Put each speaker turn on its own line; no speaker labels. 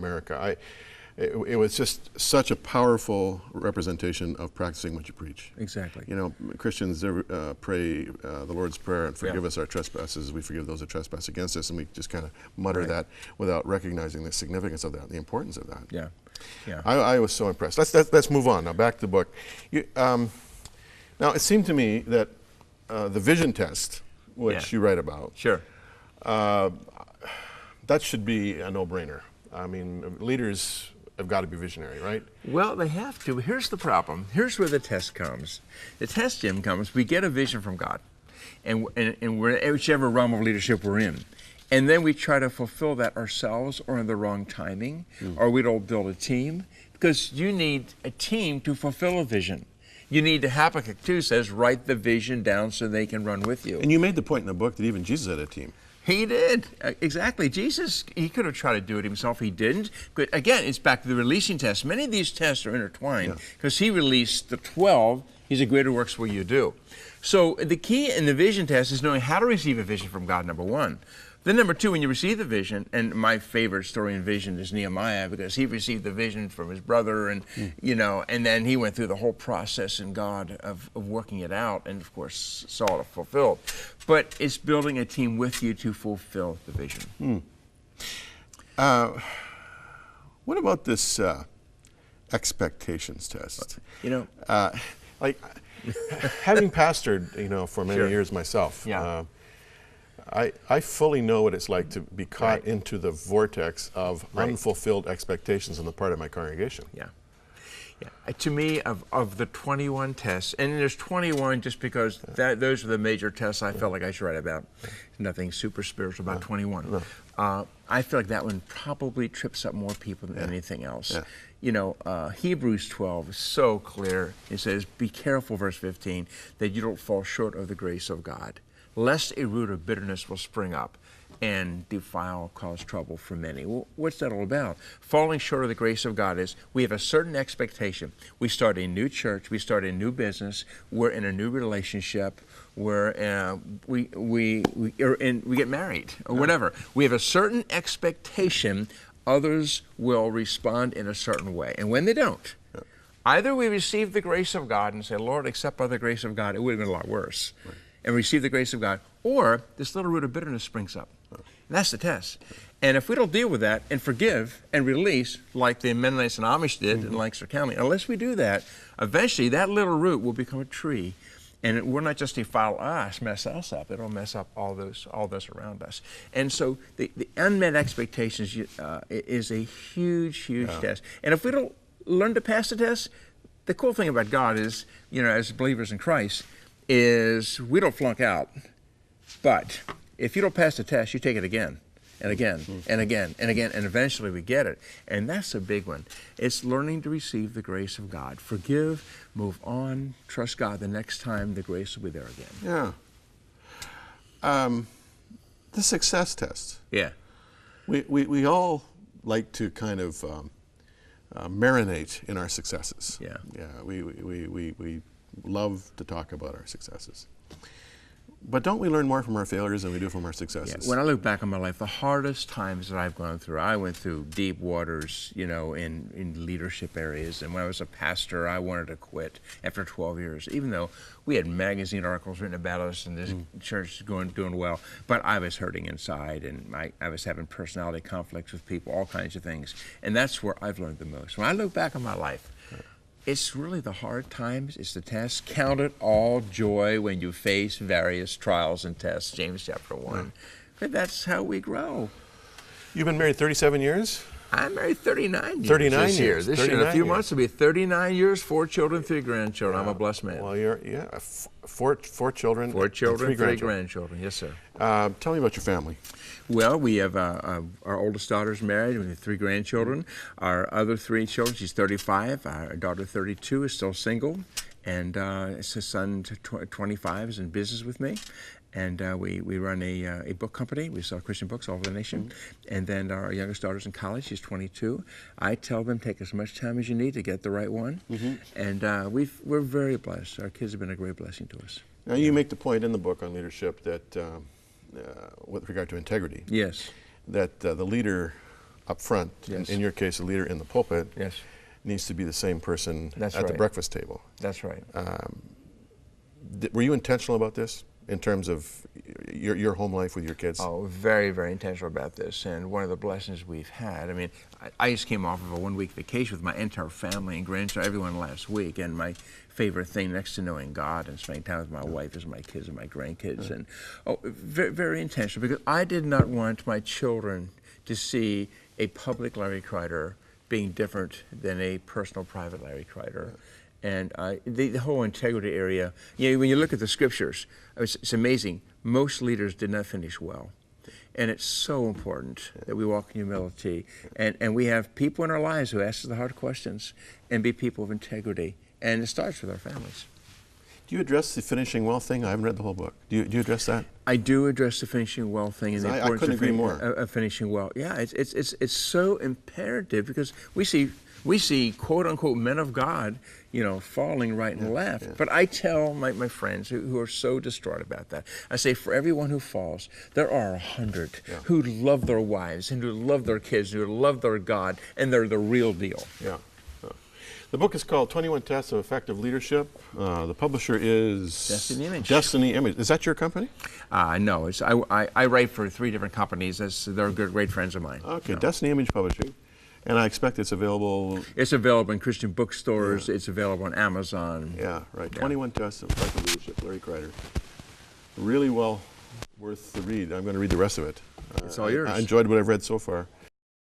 America. It was just such a powerful representation of practicing what you preach.
Exactly.
You know, Christians pray the Lord's Prayer and forgive us our trespasses as we forgive those that trespass against us, and we just kind of mutter that without recognizing the significance of that, the importance of that.
Yeah, yeah.
I was so impressed. Let's move on now. Back to the book. Now it seemed to me that the vision test, which you write about, that should be a no-brainer. I mean, leaders have got to be visionary, right?
Well, they have to. Here's the problem. Here's where the test comes. The test, Jim, comes, we get a vision from God, and we're in whichever realm of leadership we're in. And then we try to fulfill that ourselves or in the wrong timing, or we don't build a team, because you need a team to fulfill a vision. You need to, Habakkuk 2 says, write the vision down so they can run with you.
And you made the point in the book that even Jesus had a team.
He did. Exactly. Jesus, he could have tried to do it himself. He didn't. But again, it's back to the releasing test. Many of these tests are intertwined because he released the 12. He's a greater works will you do. So the key in the vision test is knowing how to receive a vision from God, number one. Then number two, when you receive the vision, and my favorite story in vision is Nehemiah, because he received the vision from his brother, and you know, and then he went through the whole process in God of working it out, and of course saw it fulfilled. But it's building a team with you to fulfill the vision.
What about this expectations test?
You know,
like having pastored, you know, for many years myself. I fully know what it's like to be caught into the vortex of unfulfilled expectations on the part of my congregation.
To me, of the 21 tests, and there's 21 just because those are the major tests I felt like I should write about. Nothing super spiritual about 21. I feel like that one probably trips up more people than anything else. You know, Hebrews 12 is so clear. It says, be careful, verse 15, that you don't fall short of the grace of God, lest a root of bitterness will spring up and cause trouble for many. Well, what's that all about? Falling short of the grace of God is we have a certain expectation. We start a new church, we start a new business, we're in a new relationship, we get married or whatever. We have a certain expectation others will respond in a certain way. And when they don't, either we receive the grace of God and say, Lord, except by the grace of God, it would have been a lot worse. And receive the grace of God, or this little root of bitterness springs up. And that's the test. And if we don't deal with that and forgive and release, like the Mennonites and Amish did in Lancaster County, unless we do that, eventually that little root will become a tree. And it will not just defile us, mess us up, it'll mess up all those around us. And so the unmet expectations is a huge test. And if we don't learn to pass the test, the cool thing about God is, you know, as believers in Christ, is we don't flunk out, but if you don't pass the test, you take it again and again and again and again, and eventually we get it. And that's a big one. It's learning to receive the grace of God. Forgive, move on, trust God. The next time, the grace will be there again.
The success test.
We
all like to kind of marinate in our successes. We love to talk about our successes. But don't we learn more from our failures than we do from our successes?
When I look back on my life, the hardest times that I've gone through, I went through deep waters, you know, in leadership areas. And when I was a pastor, I wanted to quit after 12 years, even though we had magazine articles written about us and this church is doing well. But I was hurting inside, and I was having personality conflicts with people, all kinds of things. And that's where I've learned the most. When I look back on my life, it's really the hard times, it's the tests. Count it all joy when you face various trials and tests, James chapter 1. But that's how we grow.
You've been married 37 years?
I'm married 39 years.
39
this
years.
This year, in a few months, will be 39 years, 4 children, 3 grandchildren. I'm a blessed man.
Well, you're, four children.
4 children,
3
grandchildren. Yes, sir.
Tell me about your family.
Well, we have our oldest daughter's married. We have 3 grandchildren. Our other 3 children, she's 35. Our daughter, 32, is still single. And his son, 25, is in business with me. And we run a book company. We sell Christian books all over the nation. And then our youngest daughter's in college. She's 22. I tell them, take as much time as you need to get the right one. And we're very blessed. Our kids have been a great blessing to us.
Now, you make the point in the book on leadership that, with regard to integrity,
yes,
that the leader up front,
Yes.
in your case, a leader in the pulpit,
Yes.
needs to be the same person
That's
at the
right.
breakfast table.
That's right.
Were you intentional about this in terms of your home life with your kids?
Oh, very, very intentional about this. And one of the blessings we've had, I mean, I just came off of a one-week vacation with my entire family and grandchildren, everyone last week. And my favorite thing next to knowing God and spending time with my wife is my kids and my grandkids. And very, very intentional, because I did not want my children to see a public Larry Kreider being different than a personal, private Larry Kreider. And the whole integrity area, when you look at the scriptures, it's amazing. Most leaders did not finish well. And it's so important that we walk in humility. And we have people in our lives who ask us the hard questions and be people of integrity. And it starts with our families.
Do you address the finishing well thing? I haven't read the whole book. Do you address that?
I do address the finishing well thing and the
I couldn't agree more.
Of finishing well. Yeah, it's so imperative, because we see quote unquote men of God, falling right and left. Yeah. But I tell my friends who are so distraught about that, I say, for everyone who falls, there are 100 who love their wives and who love their kids, who love their God, and they're the real deal.
Yeah. The book is called 21 Tests of Effective Leadership. The publisher is
Destiny Image.
Destiny Image. Is that your company?
No, I write for 3 different companies. They're great friends of mine.
Okay, Destiny Image Publishing. And I expect it's available...
It's available in Christian bookstores. Yeah. It's available on Amazon.
Yeah, right. 21 Tests of Effective Leadership, Larry Kreider. Really well worth the read. I'm going to read the rest of it.
It's all yours.
I enjoyed what I've read so far.